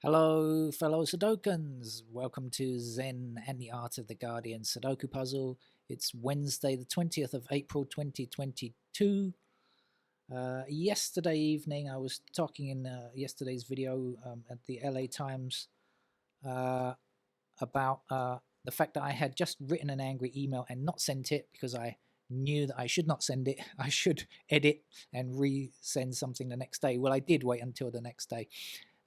Hello, fellow Sudokans. Welcome to Zen and the Art of the Guardian Sudoku Puzzle. It's Wednesday, the 20th of April 2022. Yesterday evening, I was talking in yesterday's video at the LA Times uh, about the fact that I had just written an angry email and not sent it because I knew that I should not send it. I should edit and resend something the next day. Well, I did wait until the next day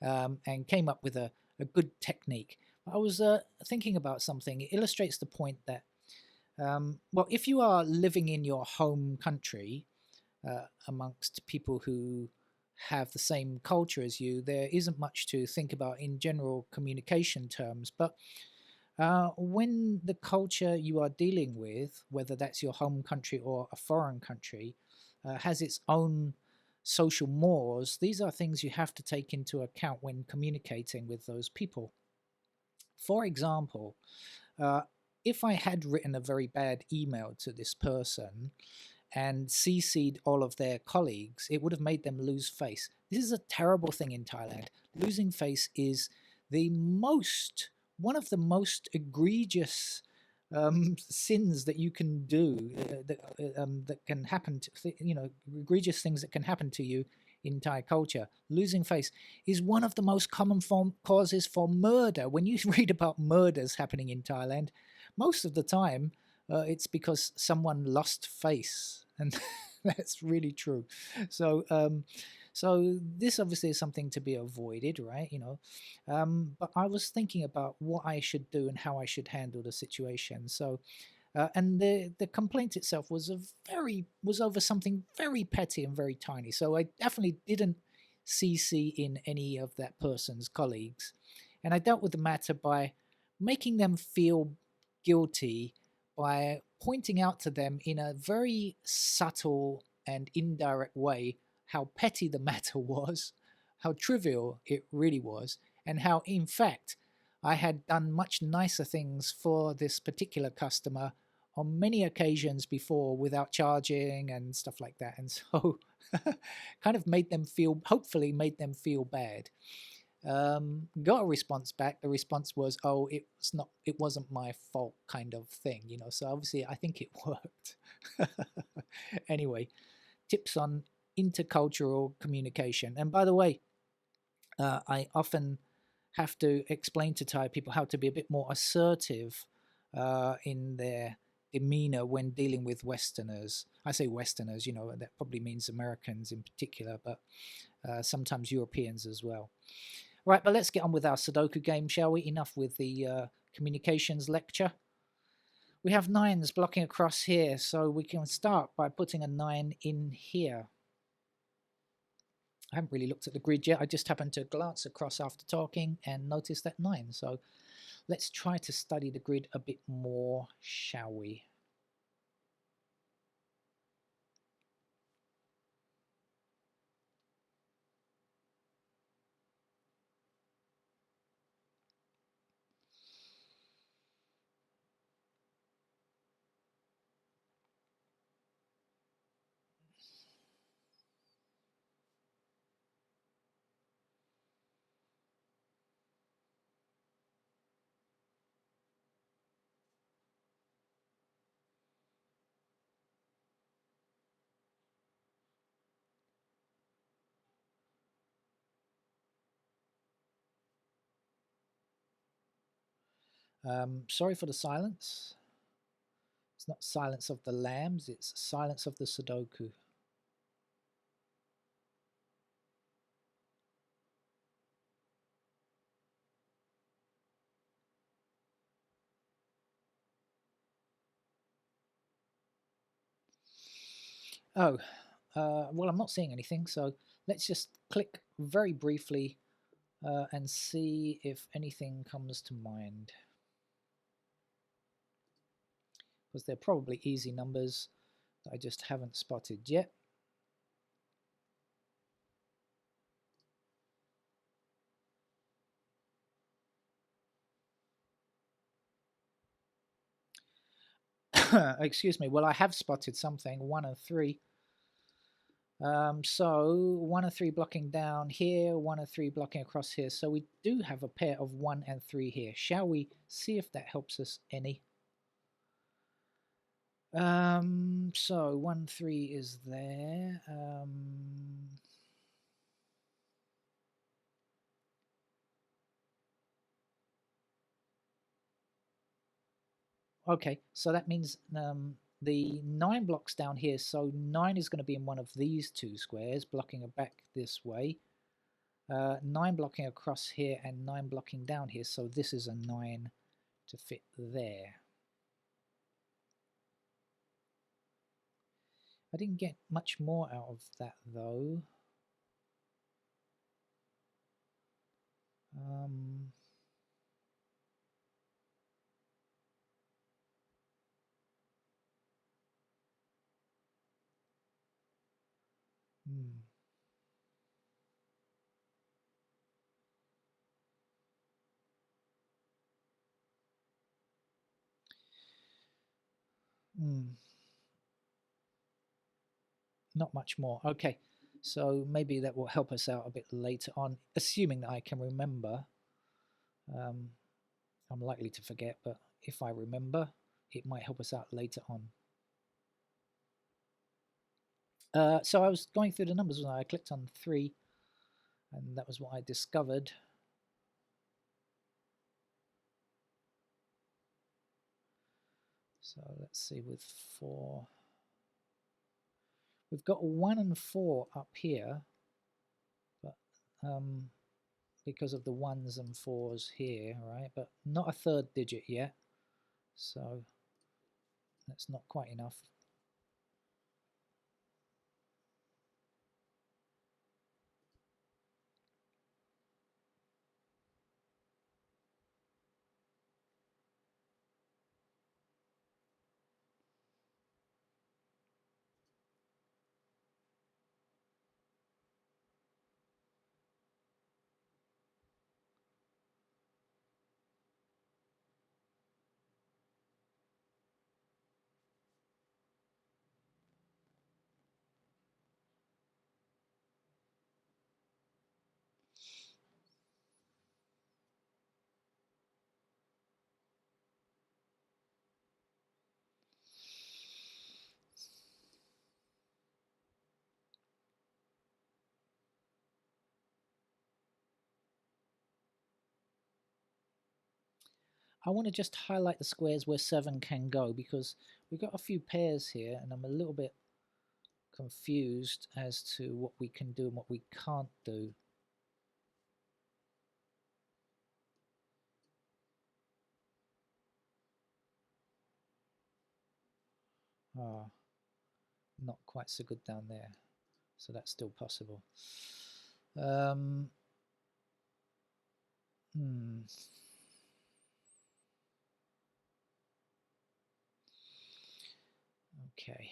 and came up with a good technique. I was thinking about something. It illustrates the point that, well, if you are living in your home country amongst people who have the same culture as you, there isn't much to think about in general communication terms. But when the culture you are dealing with, whether that's your home country or a foreign country, has its own social mores, these are things you have to take into account when communicating with those people. For example, uh, if I had written a very bad email to this person and CC'd all of their colleagues, it would have made them lose face. This is a terrible thing in Thailand. Losing face is the most one of the most egregious sins that you can do that can happen to egregious things that can happen to you in Thai culture. Losing face is one of the most common causes for murder. When you read about murders happening in Thailand, most of the time it's because someone lost face, and that's really true. So so this obviously is something to be avoided, right? But I was thinking about what I should do and how I should handle the situation. So and the complaint itself was over something very petty and very tiny. So I definitely didn't CC in any of that person's colleagues, and I dealt with the matter by making them feel guilty by pointing out to them in a very subtle and indirect way how petty the matter was, how trivial it really was, and how, in fact, I had done much nicer things for this particular customer on many occasions before without charging and stuff like that. And so kind of hopefully made them feel bad. Got a response back. The response was, "Oh, it wasn't my fault," kind of thing. So obviously, I think it worked. Anyway, tips on intercultural communication. And by the way, I often have to explain to Thai people how to be a bit more assertive in their demeanor when dealing with Westerners. I say Westerners, that probably means Americans in particular, but sometimes Europeans as well. Right, but let's get on with our Sudoku game, shall we? Enough with the communications lecture. We have nines blocking across here, so we can start by putting a 9 in here. I haven't really looked at the grid yet. I just happened to glance across after talking and notice that 9. So let's try to study the grid a bit more, shall we? Sorry for the silence. It's not silence of the lambs, it's silence of the Sudoku. Oh, well, I'm not seeing anything, so let's just click very briefly and see if anything comes to mind. Because they're probably easy numbers that I just haven't spotted yet. Excuse me. Well, I have spotted something. 1 and 3. So 1 and 3 blocking down here, 1 and 3 blocking across here. So we do have a pair of 1 and 3 here. Shall we see if that helps us any? So 1, 3 is there. Okay, so that means the 9 blocks down here. So 9 is going to be in one of these two squares, blocking back this way. 9 blocking across here and 9 blocking down here. So this is a 9 to fit there. I didn't get much more out of that though. Hmm. Hmm. Not much more. Okay, so maybe that will help us out a bit later on, assuming that I can remember. I'm likely to forget, but if I remember, it might help us out later on. So I was going through the numbers when I clicked on 3, and that was what I discovered. So let's see with 4. We've got 1 and 4 up here, but because of the 1s and 4s here, right? But not a third digit yet, so that's not quite enough. I want to just highlight the squares where 7 can go because we've got a few pairs here and I'm a little bit confused as to what we can do and what we can't do. Ah, not quite so good down there, so that's still possible. Okay.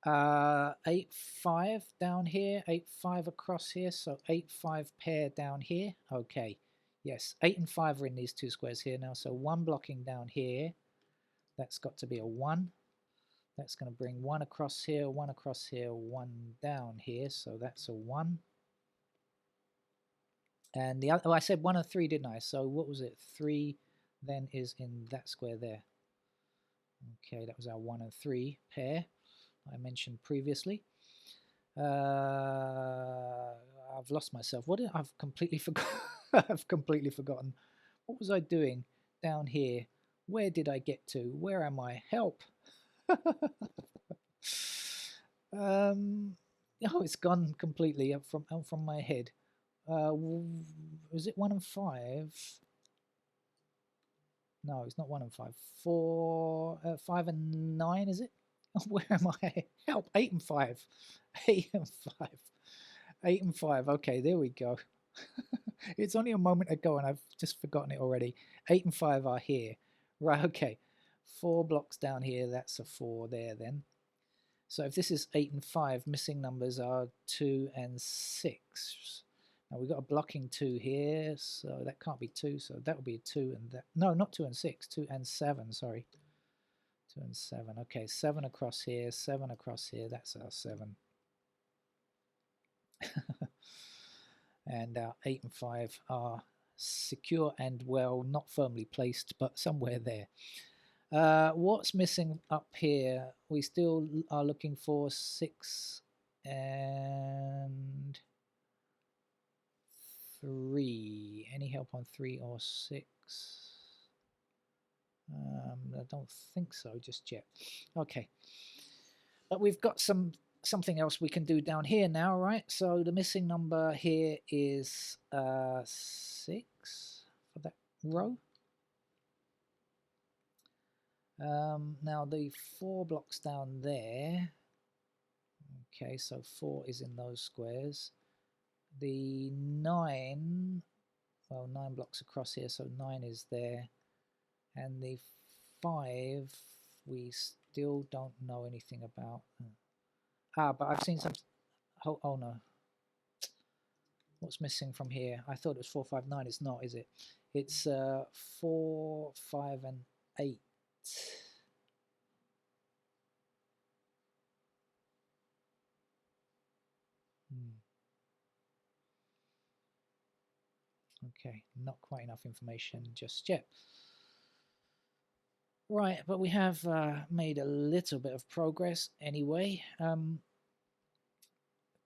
Uh, 8, 5 down here, 8, 5 across here, so 8, 5 pair down here. Okay, yes, 8 and 5 are in these two squares here now, so 1 blocking down here, that's got to be a 1. That's going to bring 1 across here, 1 across here, 1 down here, so that's a 1. And the other, oh, I said 1 and 3, didn't I? So what was it? 3 then is in that square there. Okay, that was our 1 and 3 pair I mentioned previously. I've lost myself. I've completely forgotten. I've completely forgotten. What was I doing down here? Where did I get to? Where am I? Help! Oh, it's gone completely up from my head. Was it 1 and 5? No, it's not 1 and 5. 4, 5 and 9, is it? Where am I? Help! 8 and 5. 8 and 5. 8 and 5. Okay, there we go. It's only a moment ago and I've just forgotten it already. 8 and 5 are here. Right, okay. 4 blocks down here, that's a 4 there then. So if this is 8 and 5, missing numbers are 2 and 6. Now we've got a blocking 2 here, so that can't be 2, so that would be a 2 and that. No, not 2 and 6, 2 and 7, sorry. 2 and 7. Okay, 7 across here, 7 across here, that's our 7. And our 8 and 5 are secure and, well, not firmly placed, but somewhere there. What's missing up here? We still are looking for 6 and 3. Any help on 3 or 6? I don't think so just yet. Okay. But we've got something else we can do down here now, right? So the missing number here is 6 for that row. Now the 4 blocks down there. Okay, so 4 is in those squares. The 9, well, 9 blocks across here, so 9 is there. And the 5, we still don't know anything about. But I've seen some. Oh no. What's missing from here? I thought it was 4, 5, 9. It's not, is it? It's 4, 5, and 8. Okay, not quite enough information just yet. Right, but we have made a little bit of progress anyway.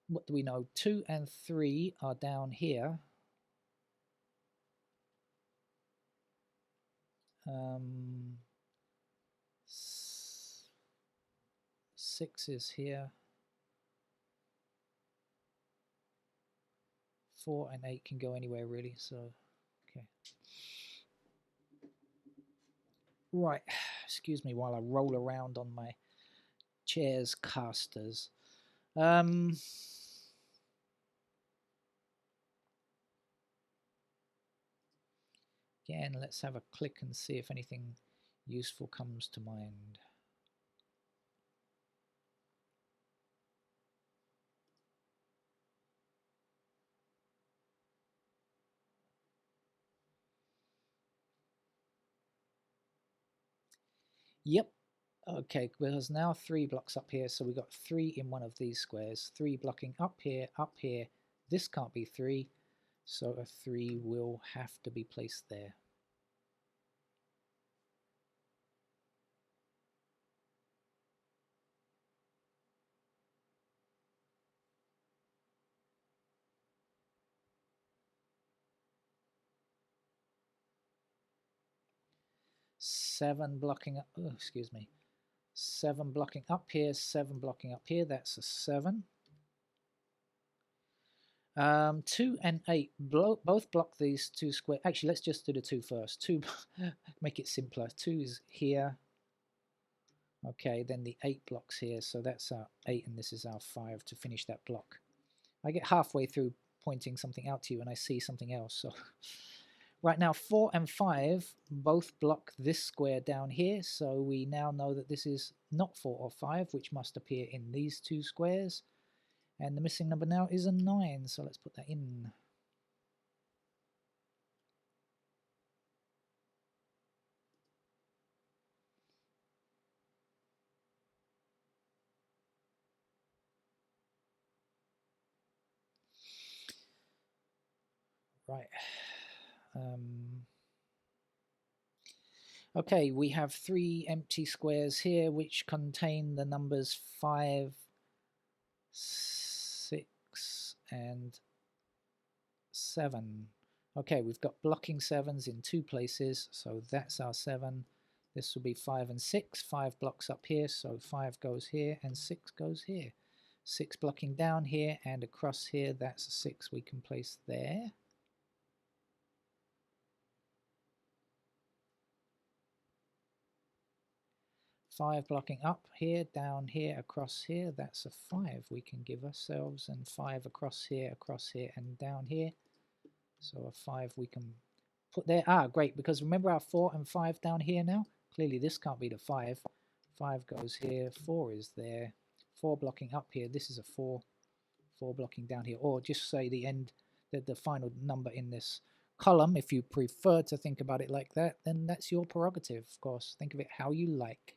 What do we know? 2 and 3 are down here. 6 is here. 4 and 8 can go anywhere really, so okay. Right, excuse me while I roll around on my chair's casters. Again, let's have a click and see if anything useful comes to mind. Yep. Okay, there's now 3 blocks up here, so we've got 3 in one of these squares. 3 blocking up here, up here. This can't be 3, so a 3 will have to be placed there. Seven blocking up, oh, excuse me. 7 blocking up here, 7 blocking up here, that's a 7. 2 and 8 both block these 2 square. Actually, let's just do the 2 first. 2, make it simpler. 2 is here. Okay, then the 8 blocks here, so that's our 8 and this is our 5 to finish that block. I get halfway through pointing something out to you and I see something else. So right now 4 and 5 both block this square down here, so we now know that this is not 4 or 5, which must appear in these 2 squares. And the missing number now is a 9, so let's put that in. Right. Okay, we have 3 empty squares here which contain the numbers 5, 6, and 7. Okay, we've got blocking 7s in 2 places, so that's our 7. This will be 5 and 6. 5 blocks up here, so 5 goes here and 6 goes here. 6 blocking down here and across here, that's a 6 we can place there. 5 blocking up here, down here, across here, that's a 5 we can give ourselves, and 5 across here, and down here. So a 5 we can put there. Ah, great, because remember our 4 and 5 down here now? Clearly this can't be the 5. 5 goes here, 4 is there, 4 blocking up here, this is a 4, 4 blocking down here, or just say the end, the final number in this column. If you prefer to think about it like that, then that's your prerogative, of course. Think of it how you like.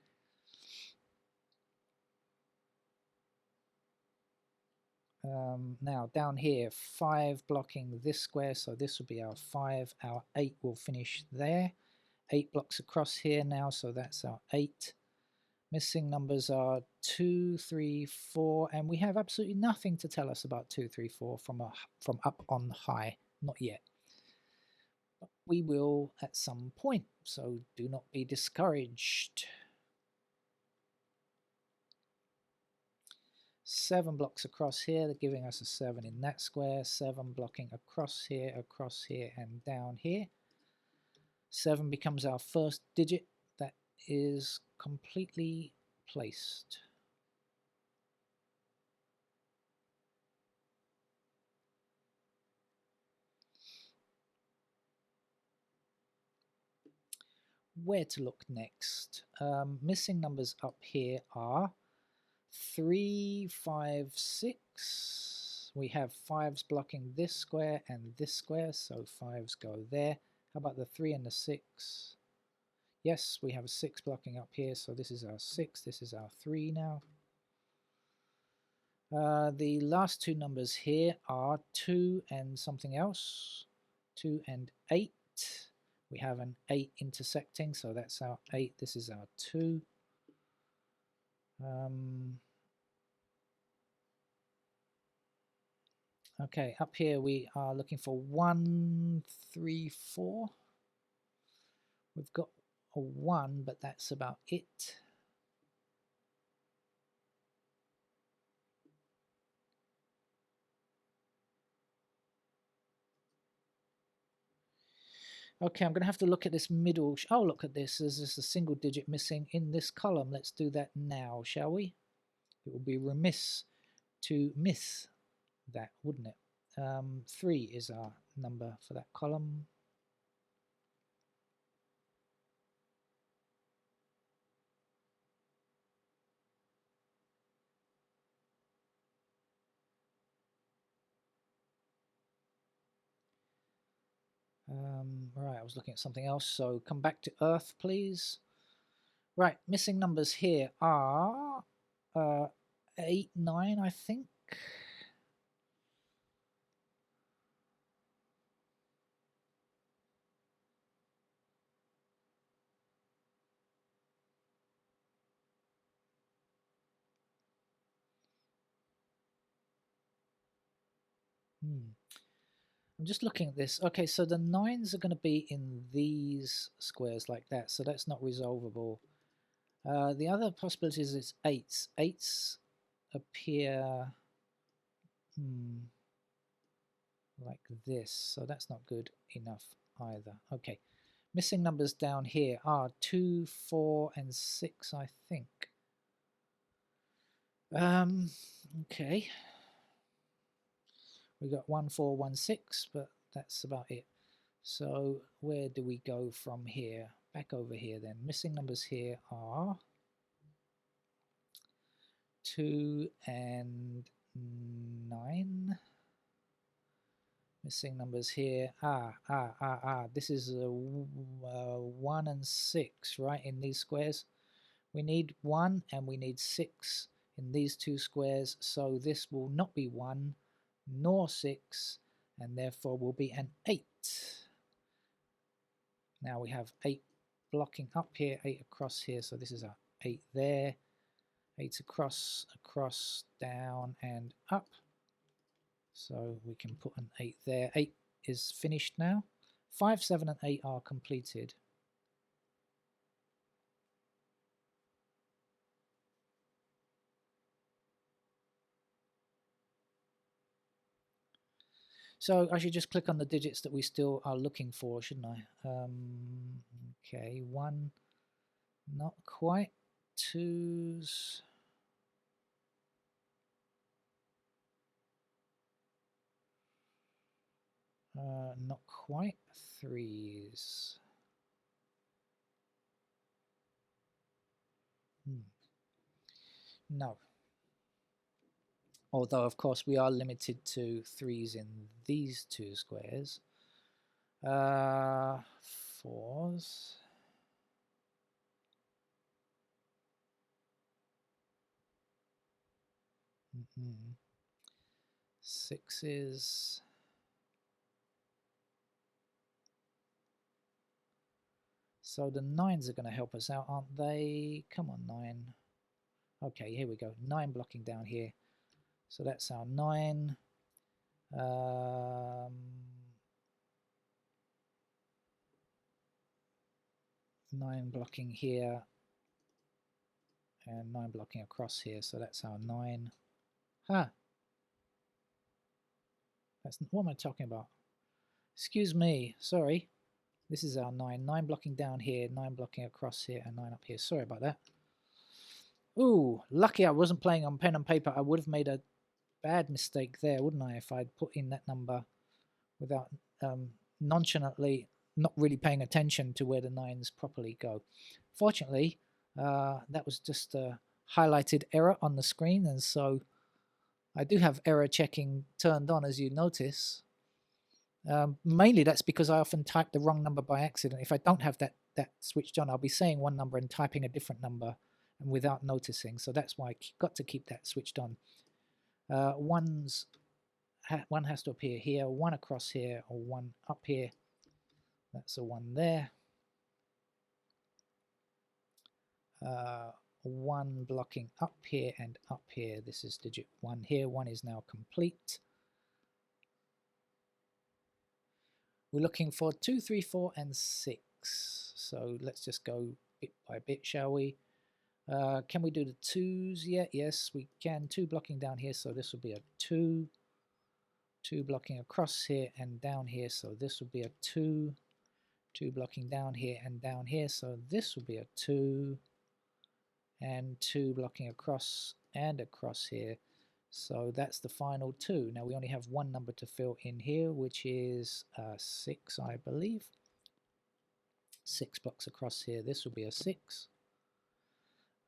Now down here, 5 blocking this square, so this will be our 5, our 8 will finish there. 8 blocks across here now, so that's our 8. Missing numbers are 2, 3, 4, and we have absolutely nothing to tell us about 2, 3, 4 from up on high, not yet. But we will at some point, so do not be discouraged. 7 blocks across here, they're giving us a 7 in that square, 7 blocking across here, and down here. 7 becomes our first digit that is completely placed. Where to look next? Missing numbers up here are 3, 5, 6. We have 5s blocking this square and this square, so 5s go there. How about the 3 and the 6? Yes, we have a 6 blocking up here, so this is our 6, this is our 3 now. The last two numbers here are 2 and something else, 2 and 8. We have an 8 intersecting, so that's our 8, this is our 2. Okay, up here we are looking for 1, 3, 4. We've got a 1, but that's about it. Okay, I'm going to have to look at this middle. Oh, look at this. There's just a single digit missing in this column. Let's do that now, shall we? It would be remiss to miss that, wouldn't it? 3 is our number for that column. Right, I was looking at something else, so come back to Earth, please. Right, missing numbers here are 8, 9, I think. I'm just looking at this. Okay, so the 9s are going to be in these squares like that, so that's not resolvable. The other possibility is it's 8s. 8s appear like this, so that's not good enough either. Okay, missing numbers down here are 2, 4, and 6, I think. Okay. We got 1, 4, 1, 6, but that's about it. So where do we go from here? Back over here then. Missing numbers here are 2 and 9. Missing numbers here. This is 1 and 6, right, in these squares. We need 1 and we need 6 in these two squares, so this will not be 1 nor 6, and therefore will be an 8. Now we have 8 blocking up here, 8 across here, so this is our 8 there, 8 across, across, down, and up. So we can put an 8 there. 8 is finished now. 5, 7, and 8 are completed. So I should just click on the digits that we still are looking for, shouldn't I? Okay, 1, not quite. 2s. Not quite. 3s. No. Although, of course, we are limited to 3s in these two squares. 4s. Mm-hmm. 6s. So the 9s are going to help us out, aren't they? Come on, 9. Okay, here we go. 9 blocking down here. So that's our 9. 9 blocking here. And 9 blocking across here. So that's our 9. Huh. What am I talking about? Excuse me. Sorry. This is our 9. 9 blocking down here. 9 blocking across here. And 9 up here. Sorry about that. Ooh, lucky I wasn't playing on pen and paper. I would have made a bad mistake there, wouldn't I, if I'd put in that number without nonchalantly not really paying attention to where the 9s properly go. Fortunately, that was just a highlighted error on the screen, and so I do have error checking turned on, as you notice. Mainly that's because I often type the wrong number by accident. If I don't have that switched on, I'll be saying one number and typing a different number and without noticing. So that's why I got to keep that switched on. One has to appear here, 1 across here, or 1 up here. That's a 1 there. 1 blocking up here and up here. This is digit 1 here. 1 is now complete. We're looking for 2, 3, 4, and 6. So let's just go bit by bit, shall we? Can we do the 2s yet? Yes, we can. 2 blocking down here, so this will be a 2. 2 blocking across here and down here, so this will be a 2. 2 blocking down here and down here, so this will be a 2. And 2 blocking across and across here. So that's the final 2. Now we only have one number to fill in here, which is 6, I believe. 6 blocks across here. This will be a 6.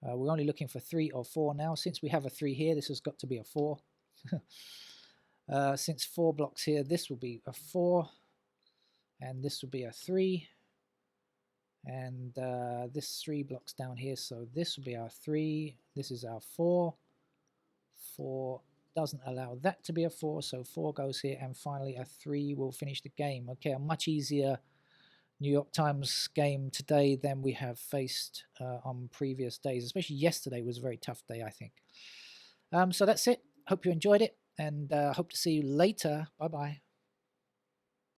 We're only looking for 3 or 4 now. Since we have a 3 here, this has got to be a 4. Since 4 blocks here, this will be a 4. And this will be a 3. And this 3 blocks down here, so this will be our 3. This is our 4. 4 doesn't allow that to be a 4, so 4 goes here, and finally a 3 will finish the game. Okay, a much easier New York Times game today than we have faced on previous days. Especially yesterday was a very tough day, I think. So that's it. Hope you enjoyed it, and hope to see you later. Bye-bye.